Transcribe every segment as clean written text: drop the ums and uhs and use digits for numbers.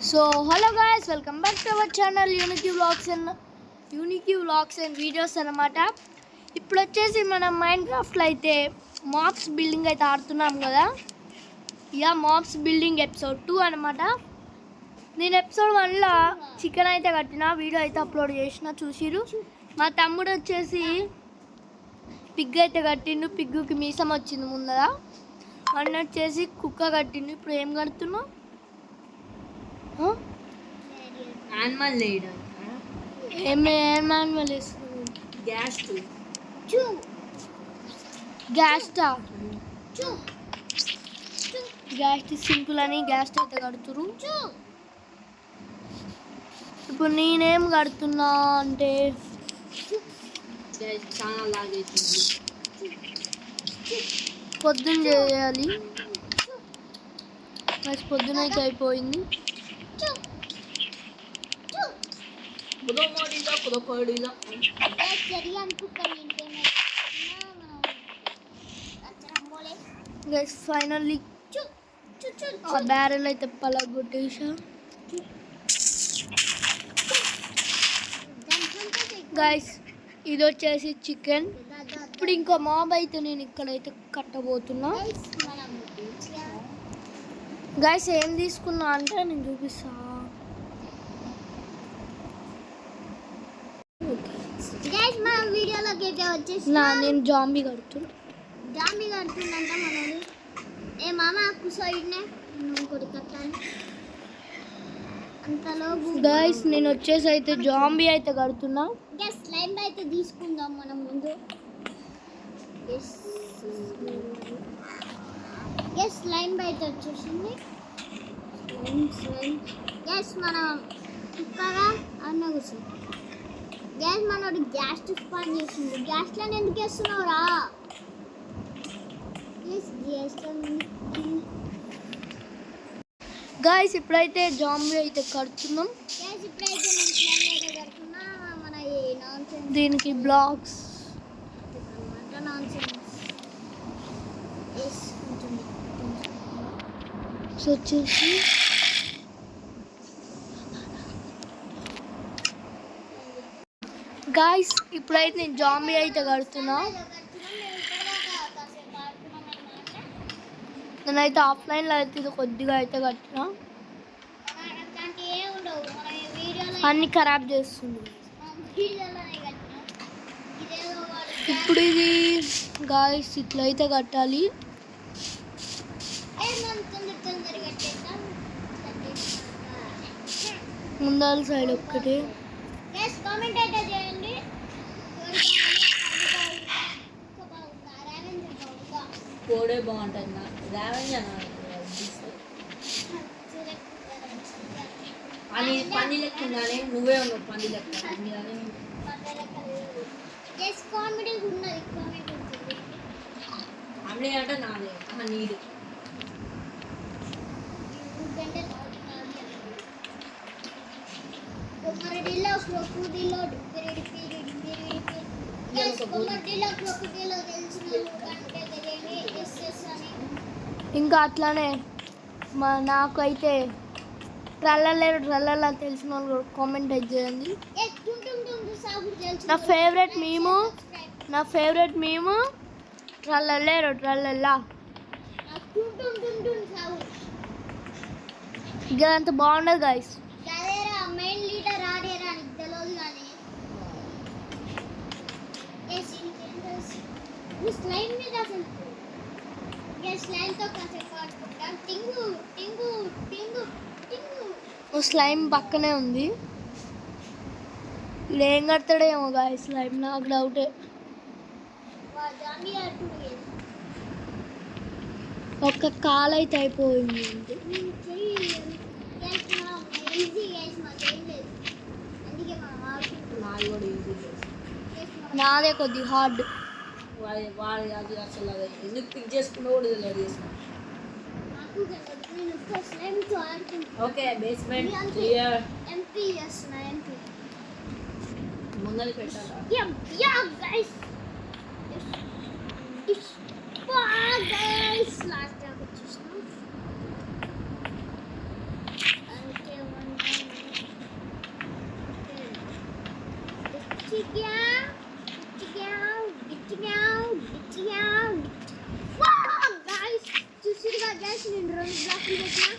So hello guys, welcome back to our channel unity vlogs and videos అనమాట. ఇప్పుడు వచ్చేసి మనం మైన్క్రాఫ్ట్లో అయితే మాబ్స్ బిల్డింగ్ అయితే ఆడుతున్నాం కదా. మాబ్స్ బిల్డింగ్ ఎపిసోడ్ 2 అనమాట. నేను ఎపిసోడ్ 1లో చికెన్ అయితే కట్టిన వీడియో అయితే అప్లోడ్ చేసిన, చూసిరు. మా తమ్ముడు వచ్చేసి పిగ్ అయితే కట్టిండు, పిగ్గుకి మీసం వచ్చింది ముందర. అన్న వచ్చేసి కుక్క కట్టిండు. ఇప్పుడు ఏం కడుతున్నావు? యానిమల్ లేడు యానిమల్ గ్యాస్ సింపుల్ అని గ్యాస్ అయితే కడుతురు. ఇప్పుడు నేనేం కడుతున్నా అంటే చాలా లాగైతుంది. పొద్దున్న చేయాలి. పొద్దున అయితే అయిపోయింది. ఫైనల్లీ ఆ బ్యారెల్ అయితే పలగొట్టేసా. గైస్ ఇది వచ్చేసి చికెన్. ఇప్పుడు ఇంకో మాబ్ అయితే నేను ఇక్కడైతే కట్టబోతున్నా. గైస్ ఏం తీసుకున్నా అంటే నేను చూపిస్తా. నేను జాంబీ కడుతున్నా. మనోడు ఏ మామ కుసైడ్నే కొడుకట్టాను అంతలో. గైస్ నేను వచ్చేసి అయితే జాంబీ అయితే కడుతున్నా. స్లైమ్ అయితే తీసుకుందాం మనం ముందు. స్లైమ్ అయితే వచ్చేసింది. మనం కుక్కగా అన్న కూర్చో. మనోడు గ్యాస్ స్పాన్ చేసింది. గ్యాస్లో ఎందుకు వేస్తున్నావురా? గైస్ ఇప్పుడైతే జాంబీ అయితే కడుతున్నాం. దీనికి బ్లాక్స్ వచ్చేసి గాయస్ ఇప్పుడైతే నేను జాంబీ అయితే కడుతున్నా. నేనైతే ఆఫ్లైన్లో అయితే ఇది కొద్దిగా అయితే కట్టినా. అన్ని ఖరాబ్ చేస్తుంది. ఇప్పుడు ఇది గాయస్ ఇట్లా అయితే కట్టాలి. ముందర సైడ్ ఒక్కటే. కామెంట్ అయితే చేయండి. కోడే బాగుంటుంది. అని పంది లెక్క ఉండాలి. నువ్వే ఉన్నావు పంది లెక్క. అన్నీ అంటే నాదే నీడు. ఇంకా అట్లానే నాకైతే ట్రల్లర్ తెలిసిన వాళ్ళు కామెంట్ అయితే చేయండి. నా ఫేవరెట్ మేము ట్రల్లల్లా. ఇంకా అంత బాగుండదు గైస్. మెయిన్ లీడర్ ఆడేరా తెలియదు కానీ స్లైమ్ మీద అసలు స్లైమ్తో కాసేపు ఆడుకుంటాం. టింగు టింగు టింగు టింగు. స్లైమ్ పక్కనే ఉంది. ఏం కడతాడేమో గాయ స్లైమ్, నాకు డౌటే. ఒక్క కాల్ అయితే అయిపోయింది. నాదే కొద్ది హార్డ్. వాడు అది అసలు ఎందుకు పిక్ చేసుకున్నా కూడా తెలియదు. Okay basement clear. ఎంపీ చేస్తున్నా. ఎంపీ ముందర పెట్టాలా? లాస్ట్ దాకా వచ్చేసినాం. అంటే నేను 2 బ్లాకులు పెట్టినా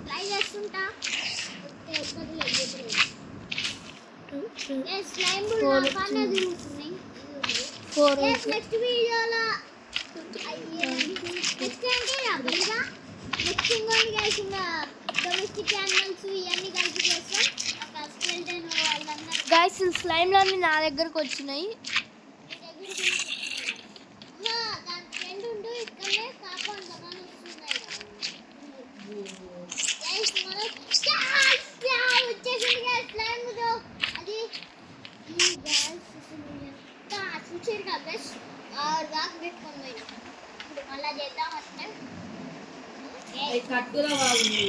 ట్రై చేస్తుంటా ఒక్కటి లేదు స్లైమ్ బుల్ నా పైన తిరుగుతున్నాయి 4 నెక్స్ట్ వీడియోలో నెక్స్ట్ అంటే అబ్బా నెక్స్ట్ ఇంకోటి గైస్ ఇంకా డొమెస్టిక్ యానిమల్స్ ఇవన్నీ కలిపి చేస్తాం ఒక స్కెల్టన్ వాళ్ళందరూ గైస్ స్లైమ్లన్నీ నా దగ్గరకు వచ్చినాయి. దాని ఫ్రెండ్ ఉండు ఇక్కడనే కాపాడు గమని వస్తున్నాయి గైస్ మనం వచ్చేసింది గైస్ స్లైమ్ తో అది ఈ గైస్ చూసారు కదా గైస్ ఆరు దాకా పెట్టుకొని పోయినా ఇప్పుడు మళ్ళీ చేద్దాం అంటే అది కట్టులో బాగుంది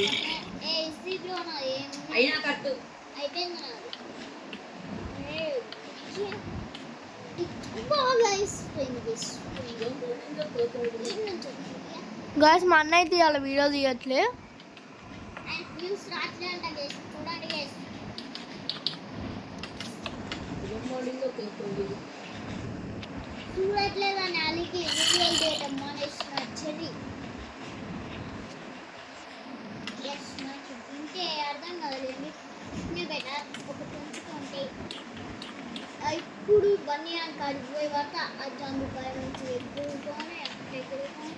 ఏ ఇస్త్రీలో నా ఏం అయినా కట్టు అయిపోయింది నాది బాగా ఇస్తుంది గైస్ మా అన్న అయితే ఇవాళ వీడియో తీయట్లే. అండ్ వ్యూస్ రాట్లే అంట గైస్ చూడండి గైస్ చూడట్లేదని అలికి వీడియోలు చేయడం మానేసిన చెడి ఎస్ నాకు ఇంకే అర్థం కాదులేండి నేను బెటర్ ఒకటి ఉంచుకుంటే ఇప్పుడు బనియాన్ కాడికి పోయి వరకు ఆ జంబుకాయ నుంచి ఎగురుకొని ఎగురుకొని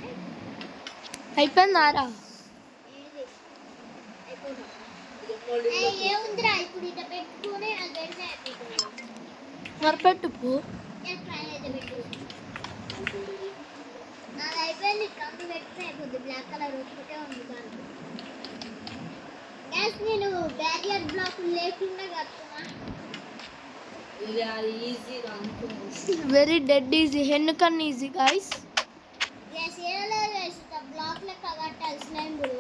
అయిపోయిందారా? ఏది అయిపోయింది ఏముందిరా ఇప్పుడు ఇట్లా పెట్టుకొని అది పెడితే అయిపోతుంది మరపెట్టు పో. ట్రైన్ అయితే పెట్టు నాది అయిపోయింది కంపు పెడితే అయిపోద్ది బ్లాక్ కలర్ ఒకటే ఉంది దాంట్లో గ్యాస్ నేను బ్యారియర్ బ్లాక్ లేకుండా కడుతున్నా ఇది అది ఈజీగా అనుకున్నాను వెరీ డెడ్ ఈజీ, హెన్నుకన్నా ఈజీ గైస్. గ్యాస్ ఏదో వేస్తా బ్లాక్ లెక్క కట్టాలి స్లైమ్ కూడా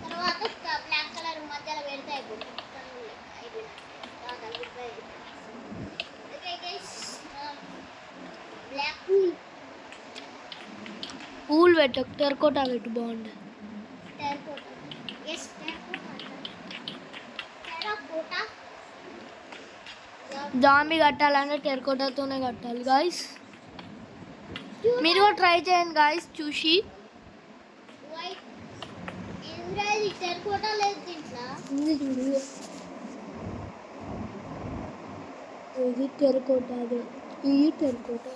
తర్వాత బ్లాక్ కలర్ మధ్యలో పెడితే అయిపోతుంది ఓకే గైస్ బ్లాక్ పూల్ పెట్టు, టెరకోటా పెట్టు బాగుంటుంది. టెరకోటా ఎస్ టెరకోటా జాంబీ కట్టాలంటే టెరకోటాతోనే కట్టాలి గైస్. మీరు కూడా ట్రై చేయండి గైస్ చూసి. వైట్ ఇంద్రా ఇది టెరకోటా లేదు దీంట్లో ఉంది చూడు, ఇది టెరకోటా, అదే ఇది టెరకోటా.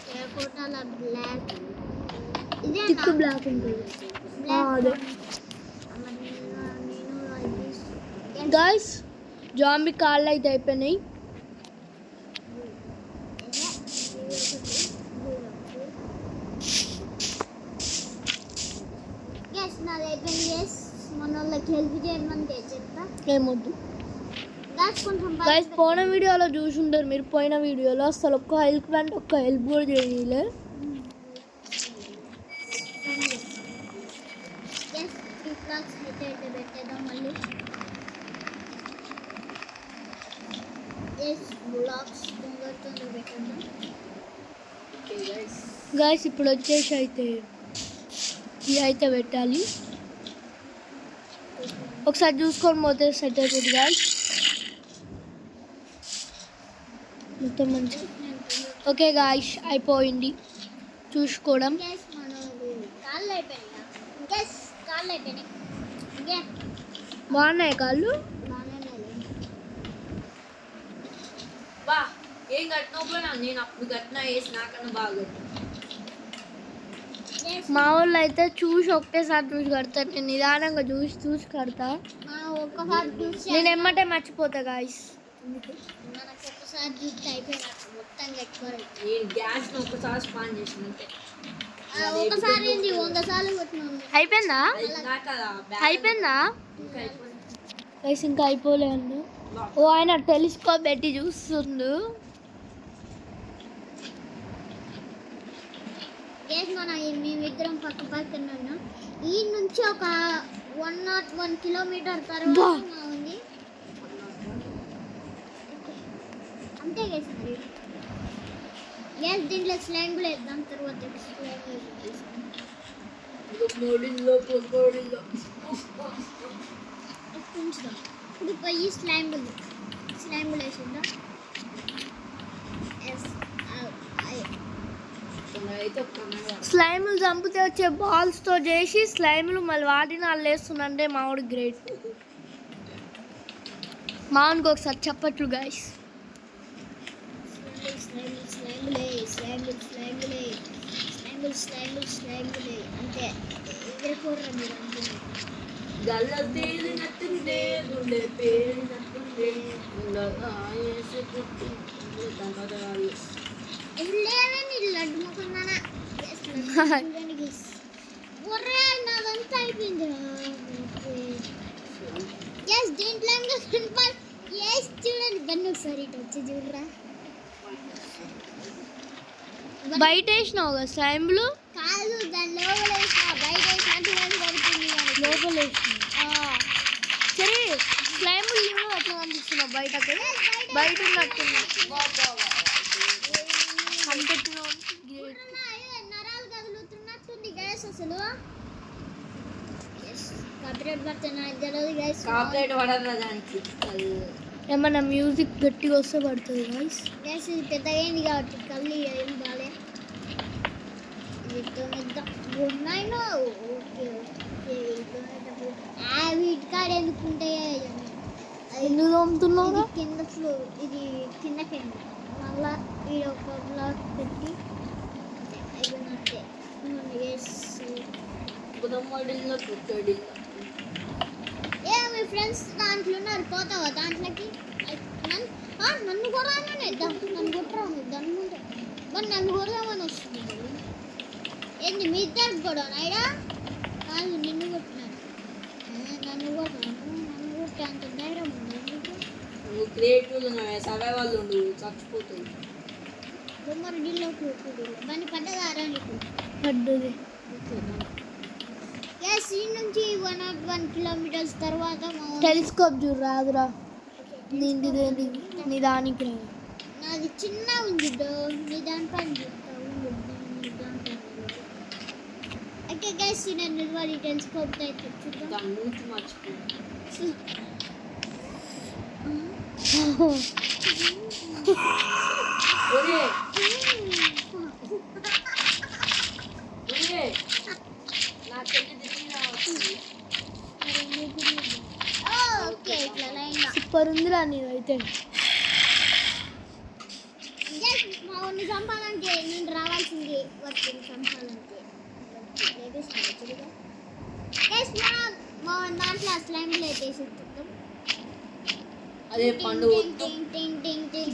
టెరకోటాల బ్లాక్ ఇదే థిక్ బ్లాక్ ఉంటుంది. అదే గైస్ జాంబీ కాళ్ళు అయితే అయిపోయినాయి. గైస్ నాది అయిపోయింది గైస్ మన వాళ్ళకి హెల్ప్ చేయమని చెప్తా ఏమొద్దు గైస్ కొంచెం గైస్. పోయిన వీడియోలో చూసుంటారు మీరు, పోయిన వీడియోలో అసలు ఒక్క హెల్ప్ అంటే ఒక్క హెల్ప్ కూడా చేయలే. గైస్ 3 బ్లాక్స్ అయితే పెట్టేద్దాం మళ్ళీ గైస్ బ్లాక్స్ తొందర పెట్టేద్దాం గైస్ ఇప్పుడు వచ్చేసి అయితే ఇది అయితే పెట్టాలి. ఒకసారి చూసుకొని పోతే సెట్ అవుతుంది గైస్ మొత్తం మంచిగా. ఓకే గాయ్స్ అయిపోయింది చూసుకోవడం. గైస్ మన కాళ్ళు అయిపోయినాయి గైస్ కాళ్ళు అయిపోయినాయి ఇంకా బాగున్నాయి కాళ్ళు. బాగానే బా ఏం కట్టినప్పుడు నేను అప్పుడు కట్టినా వేసి నాకన్నా బాగా గైస్ మా వాళ్ళు అయితే చూసి ఒకటేసారి చూసి కడతారు, నేను నిదానంగా చూసి చూసి కడతా. ఒక్కసారి చూసి నేను ఎమ్మటే మర్చిపోతా గాయ్స్. మనకు ఒక్కసారి చూస్తే అయిపోయినట్టు మొత్తం కట్టుకోవాలి నేను గ్యాస్ని ఒక్కసారి స్పాన్ చేసిన అంతే ఒకసారి ఏంటి 100 సార్లు కొట్టినాను అయిపోయిందా? అయిపోయిందా గైస్? ఇంకా అయిపోలే అన్న. ఓ ఆయన టెలిస్కోప్ పెట్టి చూస్తుండు. గైస్ మన మేమిద్దరం పక్క పక్కన ఉన్నాం. ఈ నుంచి ఒక 101 కిలోమీటర్ తర్వాత ఉంది అంతే గైస్. మరి గైస్ దీంట్లో స్లైమ్ కూడా వేద్దాం తర్వాత స్లైమ్ ఉంచుదాం. ఇప్పుడు పోయి స్లైమ్ కూడా వేసిద్దాం. స్లైములు చంపితే వచ్చే బాల్స్తో చేసి స్లైములు మళ్ళీ వాటిని అల్లేస్తుందంటే మావాడు గ్రేట్. మావానికి ఒకసారి చెప్పట్లు గాయస్. అంతే ఎగిరిపోర్రా మీరు అంటున్నారు. గల్ల తేలినట్టుందే గుండె పేలినట్టుందే లేదండి లడ్డు మొక్కున్నానా ఒర్రే నాదంతా అయిపోయింది. ఎస్ దీంట్లో ఎస్ చూడండి దాన్ని ఒకసారి ఇటు వచ్చి చూడరా. బయట వేసినావు కదా స్లైములు, కాదు దాని లోపల వేసిన బయట వేసినట్టు కానీ పడుతుంది లోపల వేసినావు. సరే స్లైములు లివ్వు అట్లా కనిపిస్తున్నావు బయట బయట ఉన్నట్టున్నా కనిపెట్టిన గ్రేట్. నరాలు కదులుతున్నట్టుంది గ్యాస్ అసలు. కాపీరైట్ పడితే నాకు తెలియదు గ్యాస్. కాపరేట్ పడరా దానికి. ఏమన్నా మ్యూజిక్ గట్టిగా వస్తే పడుతుంది గాయస్. గ్యాస్ ఇది పెద్దగా అయింది కాబట్టి కళ్ళు ఏం బాలే. ఉన్నాయి ఓకే ఓకే వీటి కాడ ఎందుకుంటాయో ఎందుకు తోముతున్నావు? కింద ఫ్లోర్ ఇది కిందకండి మళ్ళా ఈ ఒక బ్లాక్ పెట్టి అయిపోయినట్టే. ఏ మీ ఫ్రెండ్స్ దాంట్లో ఉన్నారు పోతావా దాంట్లోకి? నన్ను కూడా నన్ను కొట్టరా దాని ముందు మరి నన్ను కొడదామని వస్తుంది. ఏంది మీ ఇద్దరు కూడా నాయడా? కాదు నిన్ను కొట్టినాను. నన్ను కొట్టే అంత ధైర్యం ఉంది నీకు? నువ్వు క్రియేటివ్ సర్వైవల్ ఉండు చచ్చిపోతుంది. బొమ్మరు డిల్లో బండి పడ్డదారా నీకు? పడ్డది. ఎస్ ఈ నుంచి 101 కిలోమీటర్స్ తర్వాత టెలిస్కోప్ చూడు రాదురా నీ దానికి రా. నాది చిన్న ఉంది నీ దానిపైన ఓకే గైస్ నేను నిలబడి టెలిస్కోప్ అయితే చూద్దాం. దాని మూతి మర్చిపోయింది. ఒరే ఒరే నా చెల్లి తిరిగి రావచ్చు. ఓకే ఇట్లా లైన్గా సూపర్ ఉందిరా నీదైతే. మా ఊరిని చంపాలంటే నేను రావాల్సింది వాటిని చంపాలంటే మా దాంట్లో స్లైమ్లు అయితే వేసేస్తాం. అదే పండు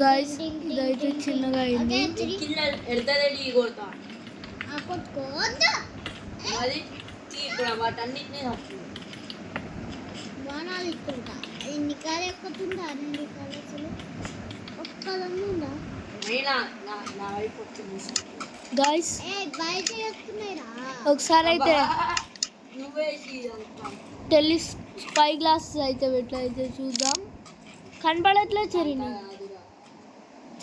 గాయస్ ఇదైతే చిన్నగా అయింది. కింద ఎడతలేడి కొడతా కొట్టుకోవద్దు అది ఇప్పుడు వాటన్నిటినీ తప్పు బాణాలు ఇస్తుంటా. ఎన్ని కాలు ఎక్కుతుందా? 2 కాలు అసలు ఒక్కదమ్ము ఉందా? అయినా నా వైపు వచ్చింది. గాయస్ బయట వస్తున్నాయిరా. ఒకసారి అయితే నువ్వే స్పై గ్లాసెస్ అయితే ఎట్లయితే చూద్దాం. కనపడట్లేదు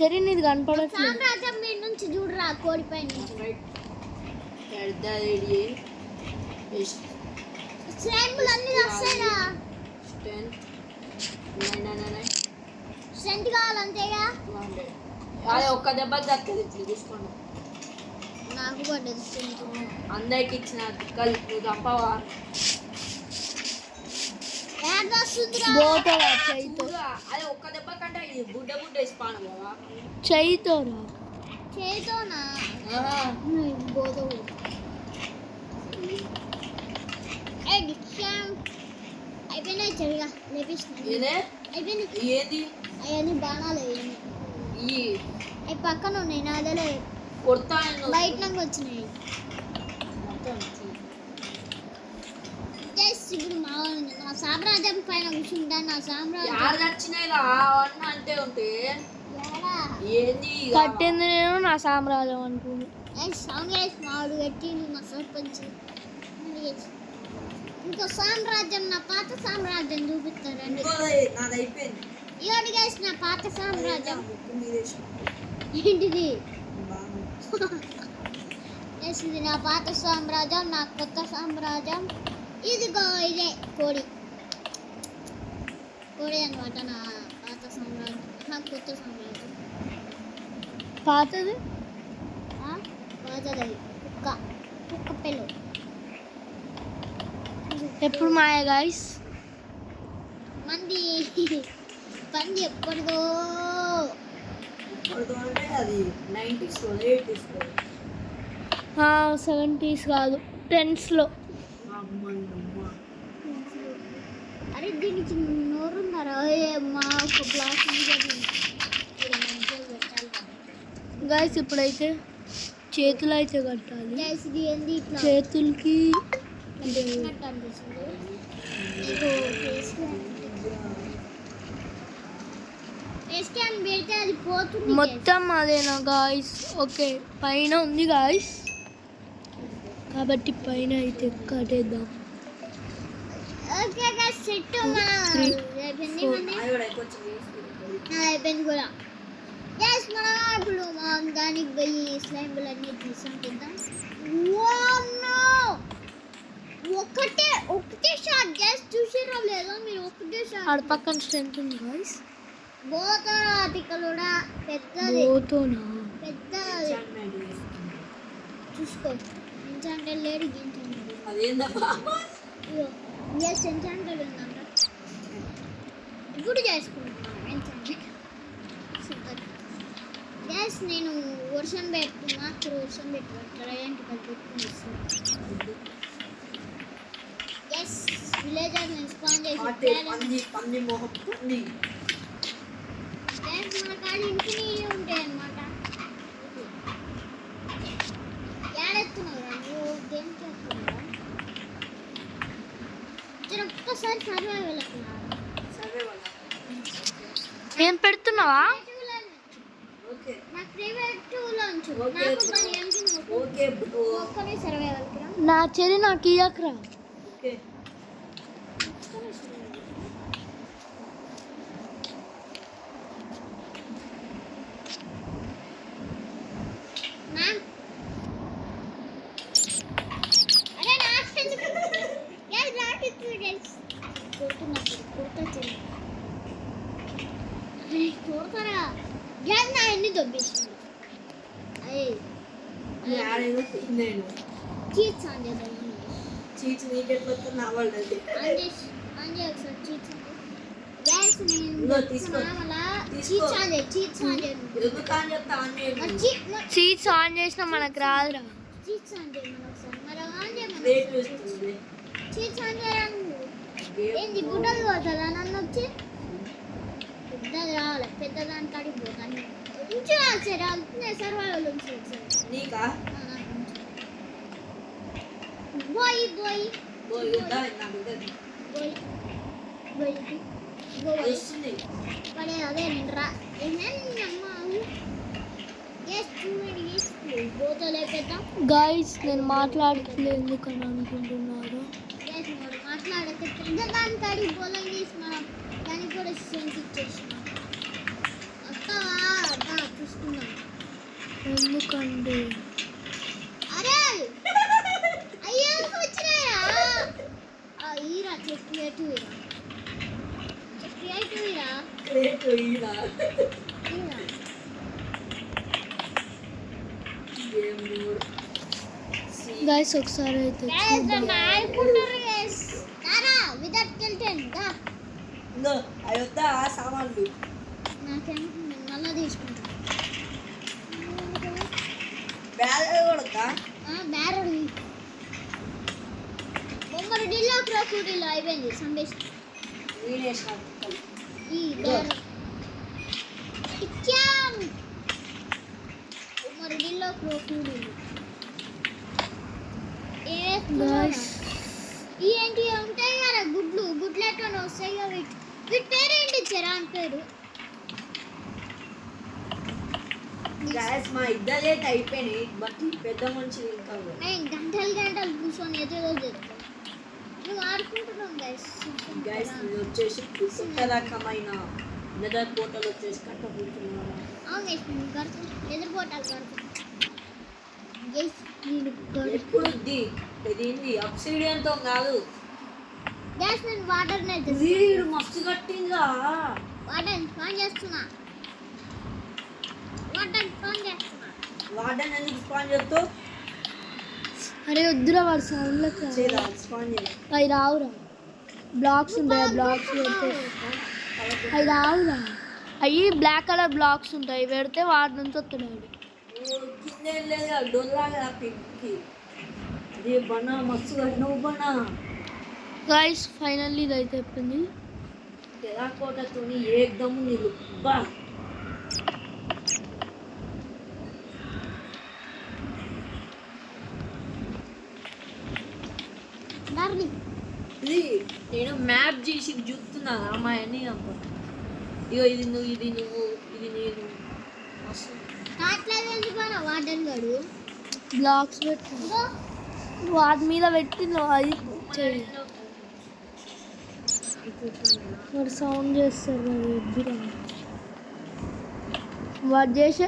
చెరిని ఇది కనపడట్లేదు. సామ్రాజ్యం మీద నుంచి చూడరా కోడిపై నుంచి. స్లైమ్లు అన్ని వస్తాయిరా. స్ట్రెంత్ కావాలంతేగా. అదే ఒక్క దెబ్బ దక్కదు ఇట్లా చూసుకోండి. నాకు పడ్డది స్ట్రెంత్. అందరికి ఇచ్చిన దిక్కలు నువ్వు తప్పవా? పోతారా చెయ్యితో? అదే ఒక్క దెబ్బ కంటే ఇది బుడ్డ వేసిపాను బావా. చెయ్యితోరా? చేతోనా బోధ అయిపోయినాయి చెడుగా లేపిస్తున్నాయి. అయిపోయింది. ఏది అవన్నీ బాణాలు అవి పక్కన ఉన్నాయి. నా అదే కొడతాను బయట నుంచి వచ్చినాయి. ఇప్పుడు నా సామ్రాజ్యం పైన కూర్చుంటా. నా సామ్రాజ్యం అంటే ఉంటే కట్టింది నేను నా సామ్రాజ్యం అనుకుంది. మాడు కట్టి మా సర్పంచ్ ఇంకో సామ్రాజ్యం నా పాత సామ్రాజ్యం చూపిస్తారండి. ఇవాడు గైస్ నా పాత సామ్రాజ్యం ఏంటిది? ఇది నా పాత సామ్రాజ్యం, నా కొత్త సామ్రాజ్యం. ఇదిగో ఇదే కోడి అనమాట. నా పాత సామ్రాజ్యం, నా కొత్త సామ్రాజ్యం. పాతది పాతది కుక్క. కుక్క పిల్ల ఎప్పుడు మాయ గాయస్ మంది పంది ఎప్పటిదో అంటే అది 90s 80s 70s కాదు 10s అరే దీనికి నోరున్నారా మా ఒక బ్లాక్ గాయస్ ఇప్పుడైతే చేతులు అయితే కట్టాలి ఇది ఏంది ఇట్లా చేతులకి పెట్టినట్టు అనిపిస్తుంది నీకు ఫేస్ క్యామ్ పెడితే అది పోతుంది మొత్తం అదేనా గాయస్ ఓకే పైన ఉంది గాయస్ కాబట్టి పైన అయితే కట్టేద్దాం ఓకే గైస్ సెట్ మన అయిపోయింది అయిపోయింది కూడా గైస్ మనం ఇప్పుడు మనం దానికి పోయి స్లైమ్ బుల్ అన్ని తీసుకుంటాం ఒకటే షాట్ గైస్ చూసిరో లేదో మీరు ఒకటే షాట్ ఆడ పక్కన స్ట్రెంత్ ఉంది గాయస్ బోతరా తిక్కలుడా పెద్దది పోతోనా పెద్దది చూసుకో ఎంచాంటెడ్ లేడు గించాంటెడ్ అదేందమ్మా ఇగో ఎస్ ఎంచాంటెడ్ ఉందంట ఇప్పుడు చేసుకుంటున్నాను ఎంచాంటెడ్ సూపర్ గ్యాస్ నేను వర్షం పెట్టుకున్నా వర్షం పెట్టుకుంటారా ఏంటి పెట్టుకుని గ్యాస్ విలేజర్ నేను స్పాన్ చేసి పంది మొహం పంది గ్యాస్ మన కాడ ఇన్ఫినిటీ ఉంటాయి అన్నమాట ఏడెత్తున్నావురా నువ్వు గేమ్ చేస్తున్నావా ఒక్కసారి సర్వైవల్ ఏం పెడుతున్నావా నాకు ప్రైవేట్ టూలో ఉంచు నాకు పని ఏంటి ఓకే ఒక్కనే సర్వైవల్కి రా నా చెరి నాకు ఇయ్యకరా ఓకే మ్యామ్ అరే నాకు ఎందుకు గైస్ రాకిచ్చు గైస్ కొడుతున్నప్పుడు కొడుతుంది అరే కొడతారా గ్యాస్ నా ఎన్ని దొబ్బేసింది అయ్యి ఆడేదో నేను చీట్స్ ఆన్ చేద్దాం చీచి నీకెట్లా నా వాళ్ళు అది ఆన్ చేయ ఒకసారి చీట్స్ ఆన్ గ్యాస్ నేను ఇదిగో తీసుకో. చీట్స్ ఆన్ చేయ చీట్స్ ఆన్ చేయ ఎందుకు అని చెప్తా అన్నీ సీట్స్ ఆన్ చేసినా మనకు రాదురా చీట్స్ ఆన్ చేయ మనం ఒకసారి మరి ఆన్ చేయ రేట్ చూస్తుంది చీట్స్ ఆన్ చేయరా నువ్వు ఏంది గుడ్డలు పోతుందా నన్ను వచ్చి పెద్దది రావాలి పెద్దదాని కాడికి పోతాను ఉంచు సరే అంతే సర్వాలు ఉంచు ఒకసారి నీకా బోయ్ బోయ్ పోయిద్దా నాకు ఇద్దరు బోయ్ బోయ్ బోయ్ వస్తుంది పడే అదే రా అమ్మ ఎస్ చూడండి ఎస్ బోతలే పెద్ద గాయస్ నేను మాట్లాడట్లేదు ఎందుకని అనుకుంటున్నారు ఎస్ మరి మాట్లాడక పెద్దదాని కాడికి పోలం చేసి మనం దానికి కూడా సెన్స్ ఇచ్చేసినాం వస్తావా అబ్బా చూసుకుందాం ఎందుకండి అరే అయ్యో వచ్చినాయా ఈరా చెట్టు ఎటు ఈరా రేట్ ఈరా ఈరా గేమ్ గాయస్ ఒకసారి అయితే గైస్ నా అనుకుంటారు గైస్ తారా విదౌట్ కెల్టెన్ దా ఇందో అయ్యొద్దా సామాన్లు నాకేం మళ్ళా తీసుకుంటా బ్యాగ్ కూడా బ్యారల్ బొమ్మలు డిల్లో క్రోకూడీలో అయిపోయింది సందేశ్ వీడేసిన ఈ బ్యారల్ ఇచ్చాం బొమ్మలు డిల్లో క్రోకూడీలు గాయస్ ఏంటి ఉంటాయి కదా గుడ్లెట్టు వస్తాయి కదా వీటి పేరు ఏంటి చెరాన్ పేరు గ్యాస్ మా ఇద్దరే అయిపోయినాయి బట్ ఈ పెద్ద మనిషి ఇంకా నేను గంటలు కూర్చొని ఏదో చెప్తాను నువ్వు ఆడుకుంటున్నాం గైస్ గ్యాస్ ఇది వచ్చేసి కొత్త రకమైన నెదర్ పోటలు వచ్చేసి కట్టబోతున్నాను అవును గైస్ నేను కడుతున్నాను ఎదురుపోటాలు కడుతున్నాను గైస్ నేను ఎప్పుడు ఇది అబ్సిడియన్తో కాదు గ్యాస్ నేను వాటర్ అయితే వీడు మస్తు కట్టిందా వాటర్ స్పాన్ చేస్తున్నా వాటర్ స్పాన్ చేస్తున్నా వాడని ఎందుకు స్పాన్ చెప్తావు అరే వద్దురా వాడు సౌండ్లకు చేయరా స్పాన్ చేయి. అవి రావురా బ్లాక్స్ ఉంటాయి బ్లాక్స్ పెడితే అవి రావురా అవి బ్లాక్ కలర్ బ్లాక్స్ ఉంటాయి పెడితే వాటి నుంచి వస్తున్నాడు కింద ఏం లేదు డొల్లాగా పిక్కి అదే బనా మస్తు కట్టినవు బనా గైస్ ఫైనల్లీ ఇదైతే చెప్పింది టెరాకోటతోని ఏకదమ్ నీళ్ళు బా డార్లింగ్ ఇది నేను మ్యాప్ చేసి చూస్తున్నా అమ్మాయిని అమ్మ ఇగో ఇది నువ్వు ఇది నువ్వు ఇది నేను మస్తు అట్లా వెళ్ళిపోయినా వాటర్ గడు బ్లాక్స్ పెట్టి వాటి మీద పెట్టి నువ్వు అది చేయి వాడు సౌండ్ చేస్తారు మరి ఇద్దరు వాడు చేసే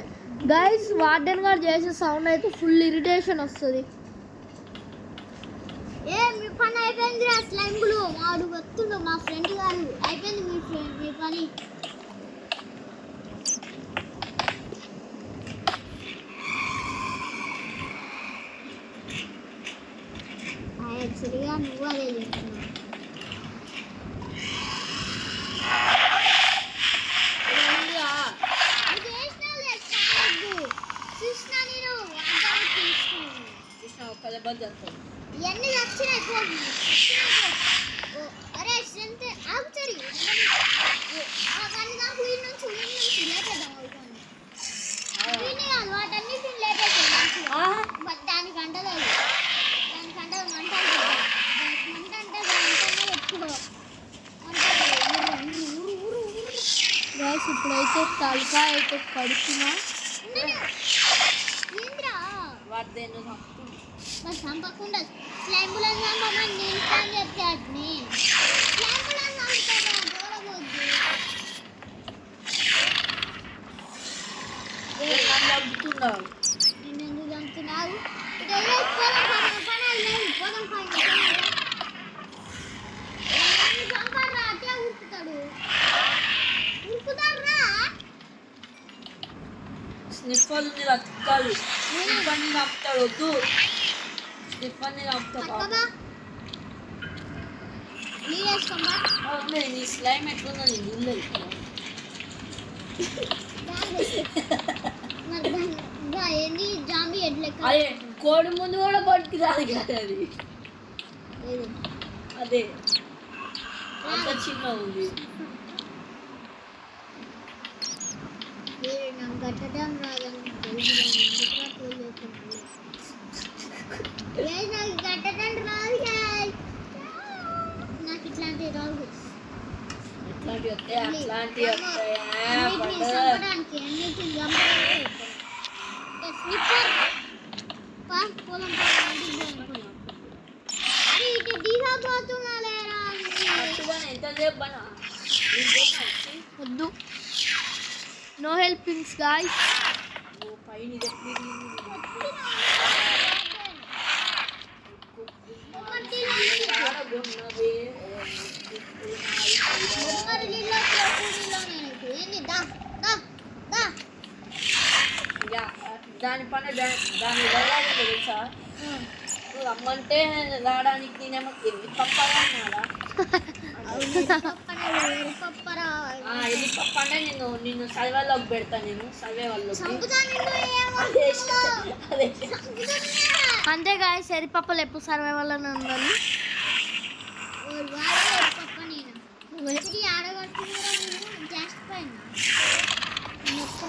గైస్ వార్డెన్ గారు చేసే సౌండ్ అయితే ఫుల్ ఇరిటేషన్ వస్తుంది ఏ మీ పని అయిపోయింది స్లైమ్లు వాడు వస్తుండు మా ఫ్రెండ్ గారు అయిపోయింది మీ పని యాక్చువల్గా నువ్వు అదే చెప్తున్నావు ఒక్క దెబ్బ చేస్తాను ఇవన్నీ నచ్చినాయి అరే స్ట్రెంత్ ఆగుతారు నాకు వీడి నుంచి లేపేద్దాం వాటన్నిటిని లేపేద్దాం బట్ దానికి అంటలేదు దానికి అంటే మంట మంట అంటే దానికన్నా ఎక్కువ గైస్ ఇప్పుడైతే తలకాయ అయితే కడుతున్నా ఏంద్రా వాటి దేన్ని మరి చంపకుండా స్లైంబులను చంపమని నేను ప్లాన్ చెప్తే అట్ని స్లైంబులను చంపుతారా దూరబోద్దు చంపుతున్నావు నేను ఎందుకు చంపుతున్నావు ఇటు పని లేదు పోదాం చంపారా అట్లా ఉరుకుతాడు ఉరుకుతారా స్నిఫర్ ఉంది రక్తాలు స్నిఫర్ని చంపుతాడు వద్దు స్నిఫర్ని చంపుతాడు అక్కగా నీళ్ళు వేసుకోమా నీ స్లైమ్ ఎట్లుందో నేను చూడలేదు ఏంది జాంబీ హెడ్ లెక్క అదే కోడి ముందు కూడా పట్టుకు రాదు కదా అది అదే అంత చిన్న ఉంది నాకు కట్టడం రాదని నాకు కట్టడం రాదు నాకు ఇట్లాంటివి రాదు ఎట్లాంటివి వస్తాయి అట్లాంటివి అన్నిటిని వస్తాయి చంపడానికి అన్నిటిని చంపడానికి స్నిప్పర్ పొలం అరే ఇటు దిగబోతున్నా లేరా ఎంతసేపు బనా వద్దు నో హెల్పింగ్స్ గాయ్స్ పైన ఇది దాని పని దాని వెళ్ళాలి తెలుసా నువ్వు రమ్మంటే రావడానికి నేనేమో ఎన్ని పప్పగా అన్నాడా ఎన్ని పప్ప అంటే నిన్ను సర్వేలోకి పెడతా నేను సర్వే వాళ్ళకి అదే అంతే గాయ్స్ ఎరిపప్పలు ఎప్పుడు సర్వైవల్ అని ఉండాలి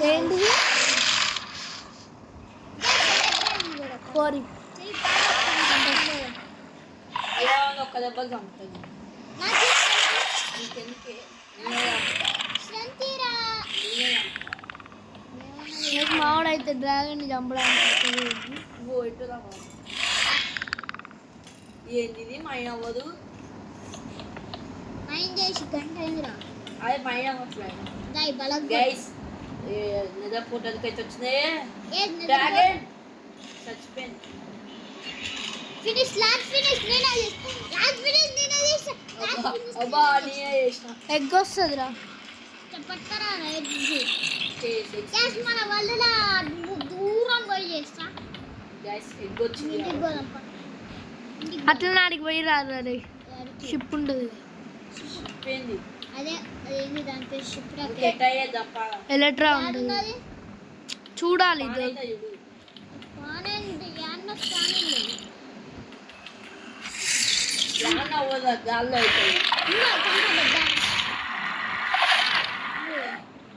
ఏంటిది కోరి ఒక్క దెబ్బ చంపుతుంది నీకెందుకే మావాడైతే డ్రాగన్ చంపడానికి ఓ ఇటు రా ఏంటిది మైన్ అవ్వదు అదే మైన్ అవ్వట్లేదు గైస్ నిద్ర పోటలకైతే వచ్చినాయే డ్రాగన్ చచ్చిపోయింది ఫినిష్ లాస్ట్ ఫినిష్ అబ్బా నేనే చేసిన ఎగ్ వస్తుందిరా చెప్పట్టరా చేసి గ్యాస్ మన వల్ల దూరం పోయి చేస్తా గైస్ ఎగ్ వచ్చింది ఇంటికి పోదాం అట్లా నాడికి పోయి రాదు అది షిప్ ఉంటుంది చెప్పింది అదే అదేంటి దాని పేరు షిప్ రాకెట్ ఎట్టయ్యే తప్ప ఎలక్ట్రా ఉంటుంది ఉన్నది చూడాలి ఇది పానైతే చూడు పానేంటి యాన్న పానేంటి యాన్న అవ్వదు గాల్లో అవుతుంది ఇంకా కొంచెం పెద్ద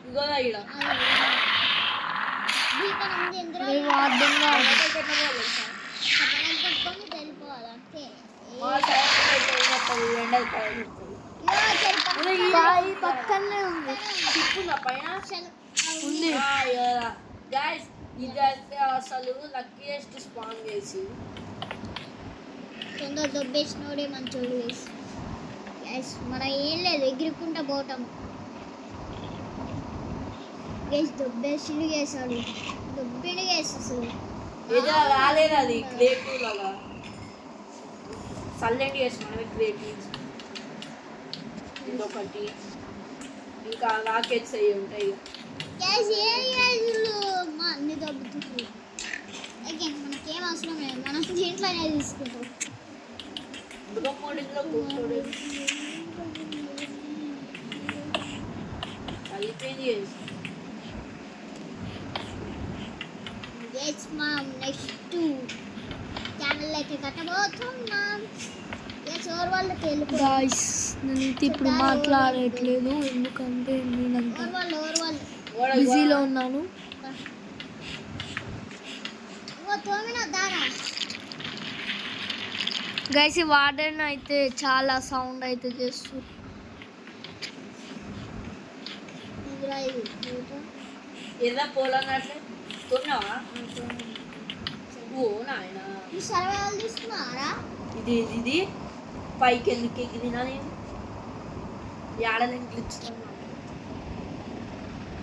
ఇగోదా ఈడ దీపం ఉంది ఎందులో అది వాద్యంగా ఎట్లా పోవాలి తెలుసా? మనం పెట్టుకొని వెళ్ళిపోవాలి అంతే మా సైడ్ అయితే ఏమవుతుంది ఎండలు పడుతుంది బాయి పక్కనే ఉంది చిప్పుందా పైన ఉంది గైస్ ఇదైతే అసలు లక్కీయెస్ట్ స్పాన్ చేసి తొందర దొబ్బేసినోడే మంచోడు వేసి గైస్ మన ఏం లేదు ఎగురుకుంటా పోతాం గైస్ దొబ్బేసిడు వేసాడు దొబ్బిడు వేసి అసలు ఏదో రాలేదు అది క్రియేటివ్ లాగా సైలెంట్ చేసి మనమే క్రియేటివ్ ఇదొకటి ఇంకా రాకెట్స్ అవి ఉంటాయి గైస్ ఏ గైజులు మా అన్ని దొబ్బుతుంది అగైన్ మనకేం అవసరం లేదు మనం దీంట్లోనే తీసుకుంటాం మృగమోడిలో కూర్చోడు కలిపోయింది చేసి గైస్ మా నెక్స్ట్ ఛానల్ అయితే కట్టబోతున్నాం గైస్ ఓవర్ వాళ్ళకి వెళ్ళిపో గాయస్ నేనైతే ఇప్పుడు మాట్లాడట్లేదు ఎందుకంటే నేనంత ఓవర్ వాళ్ళు బిజీలో ఉన్నాను ఓ తోమిన దారా గైస్ ఈ వార్డెన్ అయితే చాలా సౌండ్ అయితే చేస్తుంది ఇదిరా ఇది చూడు. ఏదో పోలన్నట్లే కొన్నావా ఓ నాయన ఈ సర్వేలు తీసుకున్నారా ఇది ఇది పైకి ఎందుకు ఎగిరినా నేను ఏడని ఇచ్చుతున్నా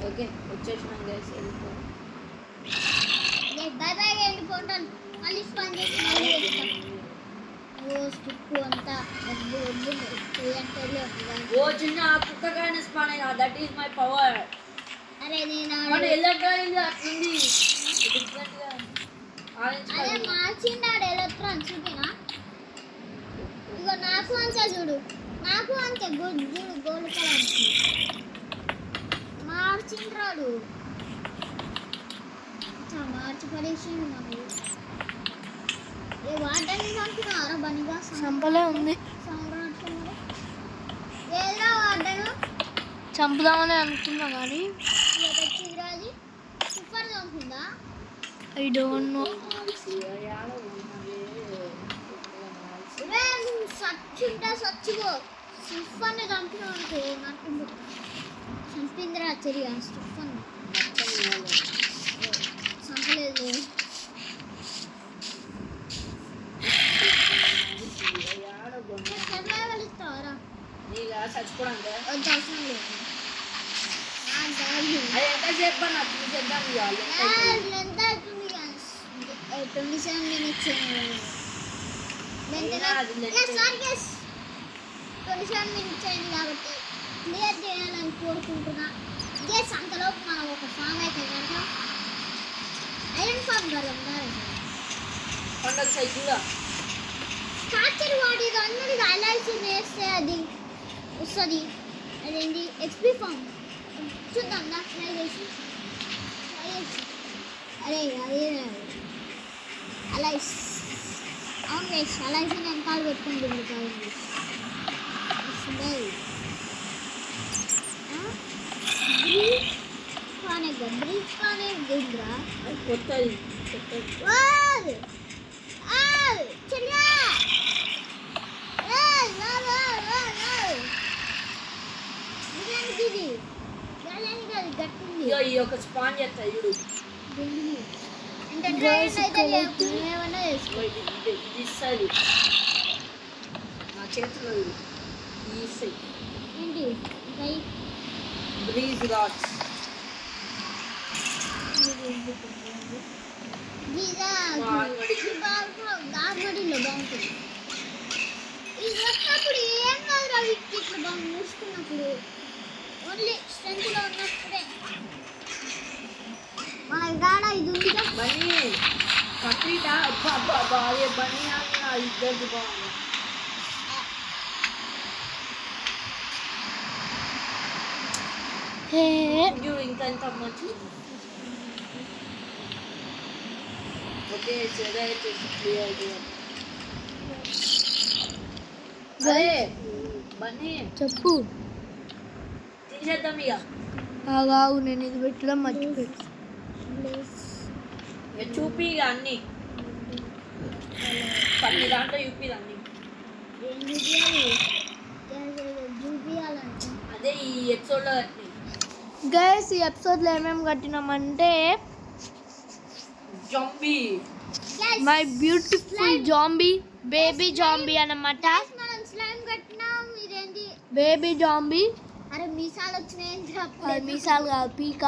ఓకే వచ్చేసినాం గైస్ వెళ్ళిపో బై బై వెళ్ళిపోతాను మళ్ళీ స్పాన్ చేసి మళ్ళీ వెళ్తాం ఓ స్కిప్ అంతా వద్దు వద్దు చేయంటే ఓ చిన్న కుక్కగానే స్పాన్ అయినా దట్ ఈస్ మై పవర్ అరే నేను మన ఎల్లగానే అట్లుంది డిఫరెంట్ గా ఆరెంజ్ అదే కలర్ మార్చిండాడు ఎలక్ట్రాన్ చూపినా ఇగో నాకు అంతే చూడు నాకు అంతే చూడు గోల్డ్ కలర్ మార్చిండ్రాడు మార్చి పడేసిండు మనకి ఏ వాటర్ని చంపుతున్నారా బనిగా చంపలే ఉంది సంవత్సరం ఏదా వాటను చంపుదామని అనుకున్నా కానీ వచ్చిందిరా అది super చంపుందా I don't know సచ్చింటా సచ్చిగో stiffen చంపినా అనుకో నాకు చంపిందిరా చెరిగా స్టిఫన్ చంపలేదు సర్వైవల్ ఇస్తావరా నీగా చచ్చిపోవడానికి వద్దు అవసరం లేదు ఆ డాడీ అది ఎంతసేపు అన్న చూసేద్దాం ఇవ్వాలి ఎంత అవుతుంది 27 minutes సారీ గెస్ 27 minutes అయింది కాబట్టి క్లియర్ చేయాలని కోరుకుంటున్నా గెస్ అంతలోపు మనం ఒక ఫామ్ అయితే కనుక ఐరన్ ఫామ్ కడదాం పండుగ సైకిల్గా కాచర్ వాడి అందరికి అలైసి వేస్తే అది వస్తుంది అదేంటి ఎక్స్పీ ఫామ్ చూద్దాం దా ట్రై చేసి అరే అదే అలైస్ అవును వేస్ అలైస్ నేను కాలు పెట్టుకుని తిరుగుతాను బ్రీఫ్ కానే బ్రీఫ్ కానే దిగ్రా అది కొత్తది కొత్తది వావ్ చెల్లా ఏయ్ వా వా వా ఇది గాలని గాలి గట్టింది ఇగో ఈ యొక్క స్పాన్ చేస్తాయి చూడు దిండి అంటే ట్రైన్ అయితే లేదు ఏమన్నా చేసుకో ఇగో ఇది ఇస్తుంది నా చేతిలో ఇది ఈ ఏంటి గై బ్రీజ్ రాడ్స్ గీజా అంగడికి. గార్మడిలో బాగుంటుంది ఇది వచ్చినప్పుడు ఏం కాదు రవి ఇట్లా బాగా మూసుకున్నప్పుడు ఓన్లీ స్ట్రెంత్లో ఉన్నప్పుడే మన గాడ ఇది ఉందిగా బన్నీ కట్రీటా అబ్బా అబ్బా అబ్బా అదే బన్నీ అన్న ఇద్దరిది బాగుంది. హే ఇయ్యో, ఇంకా ఎంత మంచి. ఓకే సరే అయితే క్లియర్ చేయాలి. అరే బన్నీ చెప్పు. తీసేద్దాం ఇక. ఆగావు, నేను ఇది పెట్టడం మర్చిపోయి. ఇక చూపి ఇక అన్ని పని దాంట్లో చూపి అన్ని. ఏం చూపించాలి? చూపించాలంటే అదే ఈ ఎపిసోడ్లో అన్ని. గైస్ ఈ ఎపిసోడ్లో ఏమేమి కట్టినామంటే zombie my beautiful zombie, baby zombie అన్నమాట. మనం స్లైమ్ కట్టినాం. ఇదేంటి? Baby zombie. అరే మీసాలు వచ్చినాయి. అది మీసాలు కాదు, పీక.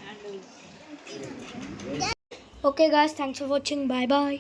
And okay guys, thanks for watching. Bye bye.